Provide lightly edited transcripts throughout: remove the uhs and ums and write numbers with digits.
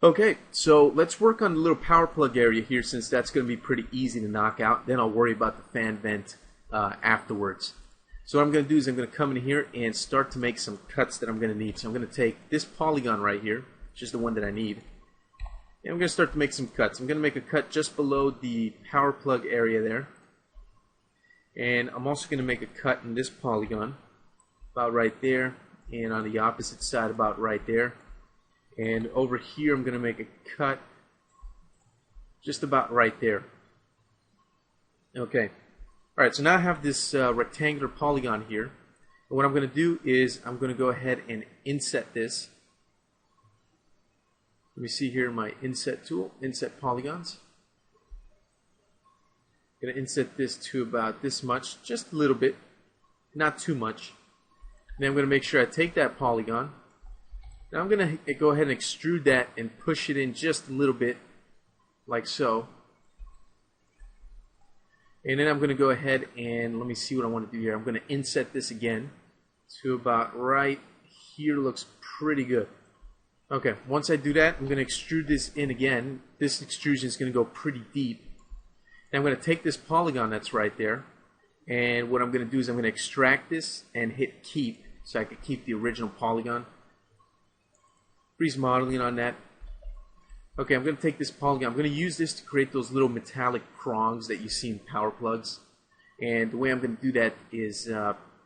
Okay, so let's work on the little power plug area here since that's going to be pretty easy to knock out. Then I'll worry about the fan vent afterwards. So what I'm going to do is I'm going to come in here and start to make some cuts that I'm going to need. So I'm going to take this polygon right here, which is the one that I need, and I'm going to start to make some cuts. I'm going to make a cut just below the power plug area there. And I'm also going to make a cut in this polygon about right there, and on the opposite side about right there. And over here I'm going to make a cut just about right there. Okay. Alright, so now I have this rectangular polygon here. And what I'm going to do is I'm going to go ahead and inset this. Let me see here my inset tool, inset polygons. I'm going to inset this to about this much, just a little bit, not too much. And then I'm going to make sure I take that polygon. Now I'm going to go ahead and extrude that and push it in just a little bit, like so. And then I'm going to go ahead and let me see what I want to do here. I'm going to inset this again to about right here. Looks pretty good. Okay, once I do that, I'm going to extrude this in again. This extrusion is going to go pretty deep. And I'm going to take this polygon that's right there, and what I'm going to do is I'm going to extract this and hit keep so I can keep the original polygon. Freeze modeling on that. Okay, I'm going to take this polygon. I'm going to use this to create those little metallic prongs that you see in power plugs. And the way I'm going to do that is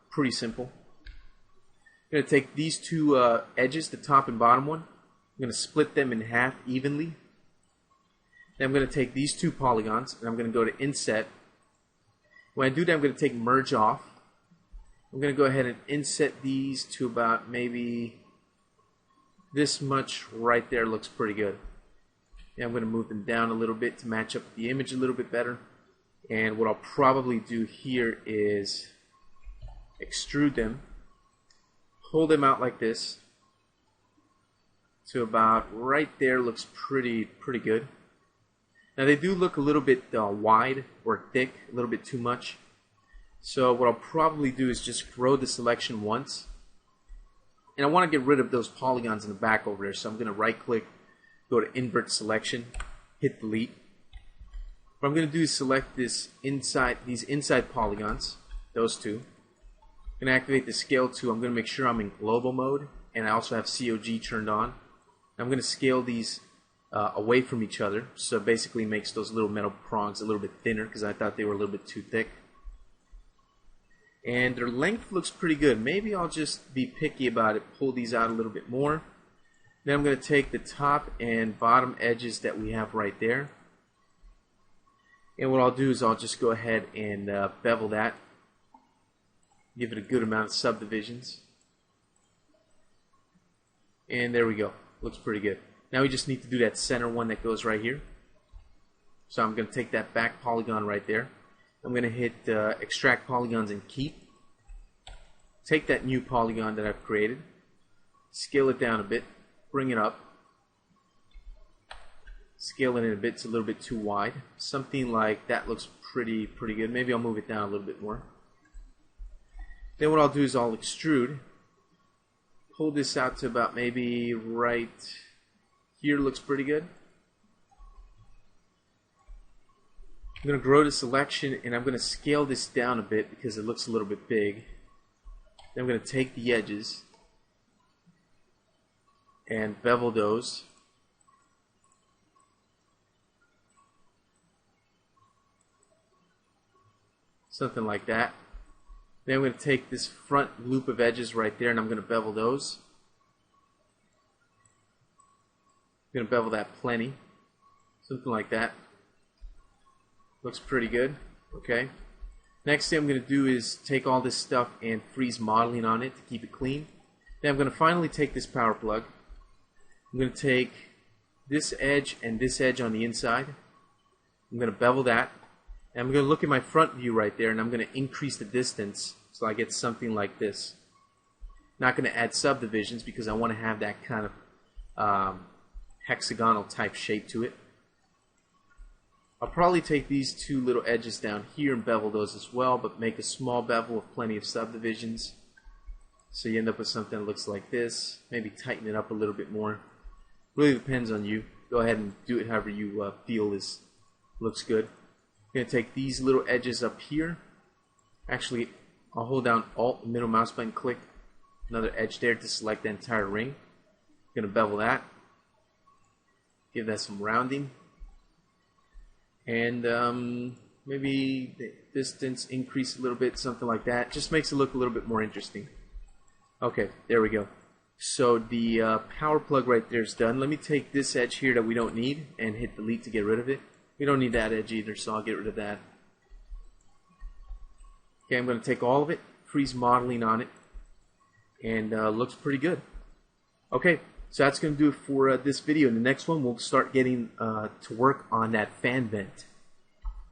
pretty simple. I'm going to take these two edges, the top and bottom one. I'm going to split them in half evenly. Then I'm going to take these two polygons and I'm going to go to Inset. When I do that, I'm going to take Merge off. I'm going to go ahead and inset these to about maybe this much right there. Looks pretty good. And I'm going to move them down a little bit to match up the image a little bit better. And what I'll probably do here is extrude them, pull them out like this to about right there. Looks pretty good. Now they do look a little bit wide or thick, a little bit too much. So what I'll probably do is just grow the selection once. And I want to get rid of those polygons in the back over there. So I'm going to right click, go to invert selection, hit delete. What I'm going to do is select these inside polygons, those two. I'm going to activate the scale tool. I'm going to make sure I'm in global mode, and I also have COG turned on. I'm going to scale these away from each other, so it basically makes those little metal prongs a little bit thinner because I thought they were a little bit too thick. And their length looks pretty good. Maybe I'll just be picky about it, pull these out a little bit more. Then I'm going to take the top and bottom edges that we have right there. And what I'll do is I'll just go ahead and bevel that. Give it a good amount of subdivisions. And there we go. Looks pretty good. Now we just need to do that center one that goes right here. So I'm going to take that back polygon right there. I'm going to hit extract polygons and keep. Take that new polygon that I've created. Scale it down a bit. Bring it up. Scale it in a bit. It's a little bit too wide. Something like that looks pretty good. Maybe I'll move it down a little bit more. Then what I'll do is I'll extrude. Pull this out to about maybe right here. Looks pretty good. I'm going to grow the selection and I'm going to scale this down a bit because it looks a little bit big. Then I'm going to take the edges and bevel those. Something like that. Then I'm going to take this front loop of edges right there and I'm going to bevel those. I'm going to bevel that plenty. Something like that. Looks pretty good. Okay. Next thing I'm going to do is take all this stuff and freeze modeling on it to keep it clean. Then I'm going to finally take this power plug. I'm going to take this edge and this edge on the inside. I'm going to bevel that. And I'm going to look at my front view right there and I'm going to increase the distance so I get something like this. Not going to add subdivisions because I want to have that kind of hexagonal type shape to it. I'll probably take these two little edges down here and bevel those as well, but make a small bevel with plenty of subdivisions. So you end up with something that looks like this. Maybe tighten it up a little bit more. Really depends on you. Go ahead and do it however you feel looks good. I'm going to take these little edges up here. Actually, I'll hold down Alt, middle mouse button, click another edge there to select the entire ring. I'm going to bevel that. Give that some rounding. And maybe the distance increase a little bit, something like that. Just makes it look a little bit more interesting. Okay, there we go. So the power plug right there is done. Let me take this edge here that we don't need and hit delete to get rid of it. We don't need that edge either, so I'll get rid of that. Okay, I'm going to take all of it, freeze modeling on it, and looks pretty good. Okay, so that's going to do it for this video. In the next one, we'll start getting to work on that fan vent.